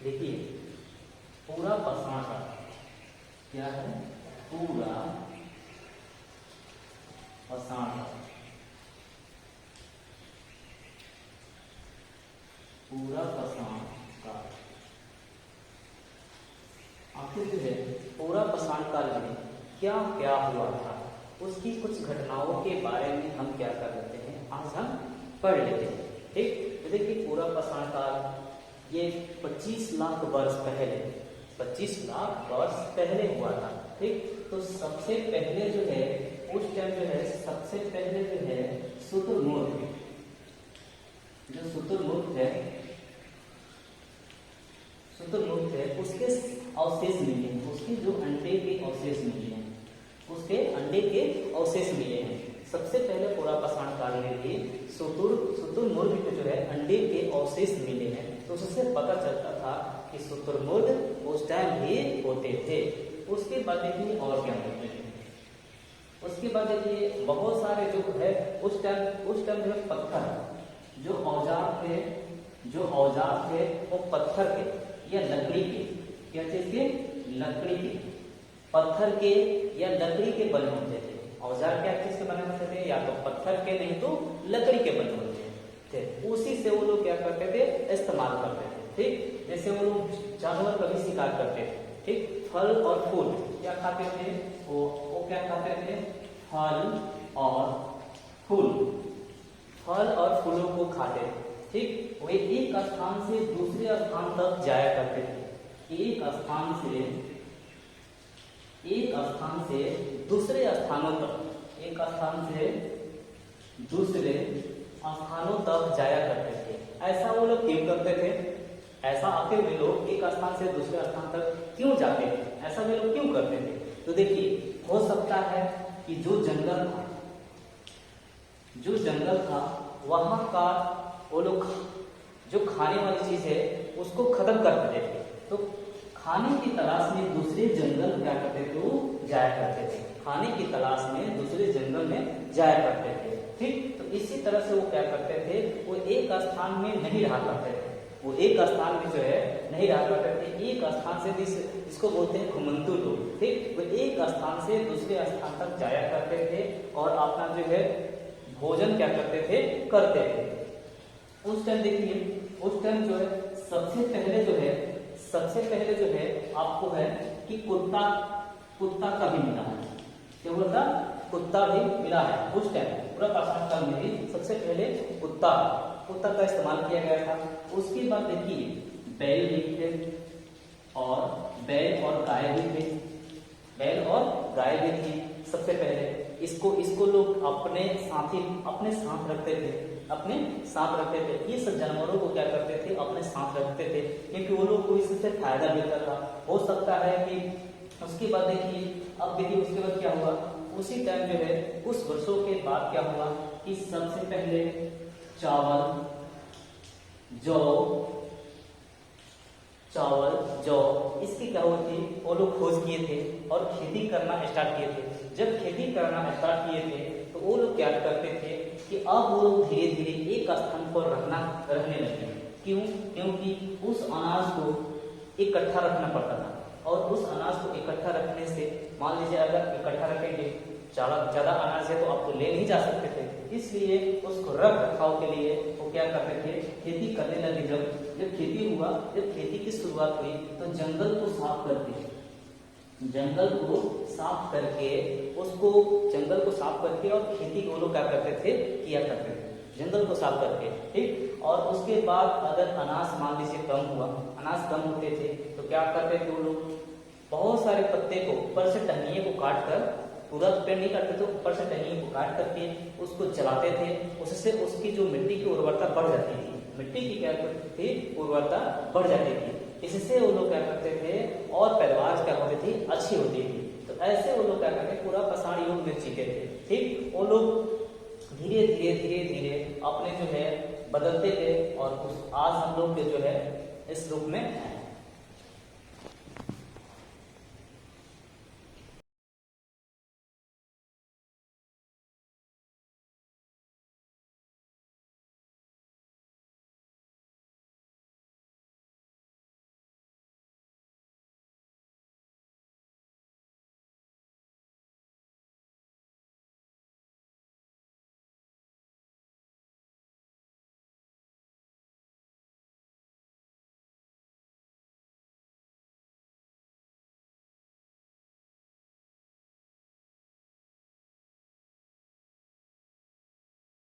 देखिए पूरा पाषाण काल क्या है, पूरा पाषाण काल, पूरा पाषाण काल। आखिर जो है पूरा पाषाण काल में क्या क्या हुआ था, उसकी कुछ घटनाओं के बारे में हम क्या कर लेते हैं, आज हम पढ़ लेते हैं। ठीक, तो देखिए पूरा पाषाण काल ये 25 लाख वर्ष पहले, 25 लाख वर्ष पहले हुआ था। ठीक, तो सबसे पहले जो है उस टाइम जो है सबसे पहले जो है शुतुरमुर्ग, जो शुतुरमुर्ग है, शुतुरमुर्ग है उसके अवशेष मिले हैं, उसके जो अंडे के अवशेष मिले हैं, उसके अंडे के अवशेष मिले हैं। सबसे पहले पूरा पाषाण काल में भी शुतुरमुर्ग के जो है अंडे के अवशेष मिले हैं, तो उससे पता चलता था कि शुतुरमुर्ग उस टाइम भी होते थे। उसके बाद देखिए और क्या होते थे, उसके बाद देखिए बहुत सारे जो है उस टाइम जो है पत्थर, जो औजार थे वो पत्थर के या लकड़ी के, क्या चीज के, लकड़ी के, पत्थर के या लकड़ी के बने होते थे। औजार क्या चीज के बने होते थे, या तो पत्थर के नहीं तो लकड़ी के बने होते थे। उसी से वो लोग क्या करते थे, इस्तेमाल करते थे। ठीक, जैसे वो लोग जानवर का भी शिकार करते थे। ठीक, फल और फूल क्या खाते थे, वो क्या खाते थे, फल और फूल, फल और फूलों को खाते थे। ठीक, वे एक स्थान से दूसरे स्थान तक जाया करते थे, एक स्थान से दूसरे स्थानों तक, एक स्थान से दूसरे स्थानों तक जाया करते थे। ऐसा वो लोग क्यों करते थे, ऐसा आते हुए लोग एक स्थान से दूसरे स्थान तक क्यों जाते थे, ऐसा वे लोग क्यों करते थे? तो देखिए हो सकता है कि जो जंगल था वहां का वो लोग जो खाने वाली चीज है उसको खत्म कर देते थे, तो खाने की तलाश में दूसरे जंगल क्या करते थे, वो जाया करते थे, खाने की तलाश में दूसरे जंगल में जाया करते थे। ठीक, तो इसी तरह से वो क्या करते थे, वो एक स्थान में नहीं रहा करते थे, वो एक स्थान में जो है नहीं रहा करते थे, एक स्थान से इसको बोलते हैं घुमंतु लोग। ठीक, वो एक स्थान से दूसरे स्थान तक जाया करते थे और अपना जो है भोजन क्या करते थे, करते थे। उस टाइम देखिए, उस टाइम जो है सबसे पहले जो है आपको है कि कुत्ता का भी मिला है, क्या बोला था, कुत्ता भी मिला है। उस टाइम पूरा पाषाण काल में भी सबसे पहले कुत्ता का इस्तेमाल किया गया था। उसके बाद देखिए बैल भी थे और बैल और गाय भी थी सबसे पहले। इसको लोग अपने साथ रखते थे, ये सब जानवरों को क्या करते थे, अपने साथ रखते थे, क्योंकि वो लोग को इससे फायदा मिलता था। हो सकता है कि उसके बाद देखिए उसके बाद क्या हुआ, उसी टाइम जो है कुछ वर्षों के बाद क्या हुआ कि सबसे पहले चावल जौ इसकी क्या हुई थी, वो लोग खोज किए थे और खेती करना स्टार्ट किए थे। जब खेती करना स्टार्ट किए थे तो वो लोग क्या करते थे कि अब वो लोग धीरे धीरे एक स्थान पर रहने लगे। क्यों? क्योंकि उस अनाज को इकट्ठा रखना पड़ता था, और उस अनाज को इकट्ठा रखने से मान लीजिए अगर इकट्ठा रखेंगे, ज्यादा अनाज है तो आपको ले नहीं जा सकते थे, इसलिए उसको रख रखाव के लिए वो क्या करते थे, खेती करने लगे। जब खेती की शुरुआत हुई तो जंगल को साफ करके और खेती वो लोग क्या करते थे, किया करते थे, जंगल को साफ करके। ठीक, और उसके बाद अगर अनाज मान लीजिए अनाज कम होते थे तो क्या करते थे वो लोग, बहुत सारे पत्ते को ऊपर से टहनियों को काट कर, पूरा पेड़ नहीं काटते तो ऊपर से टहनियों को काट करके उसको जलाते थे, उससे उसकी जो मिट्टी की उर्वरता बढ़ जाती थी, मिट्टी की क्या करती थी, उर्वरता बढ़ जाती थी। इससे वो लोग क्या करते थे और पैदावार क्या होती थी, अच्छी होती थी। तो ऐसे वो लोग क्या करते, पूरा पाषाण युग में जीते थे। ठीक, वो लोग धीरे धीरे अपने जो है बदलते थे और आज हम लोग के जो है इस रूप में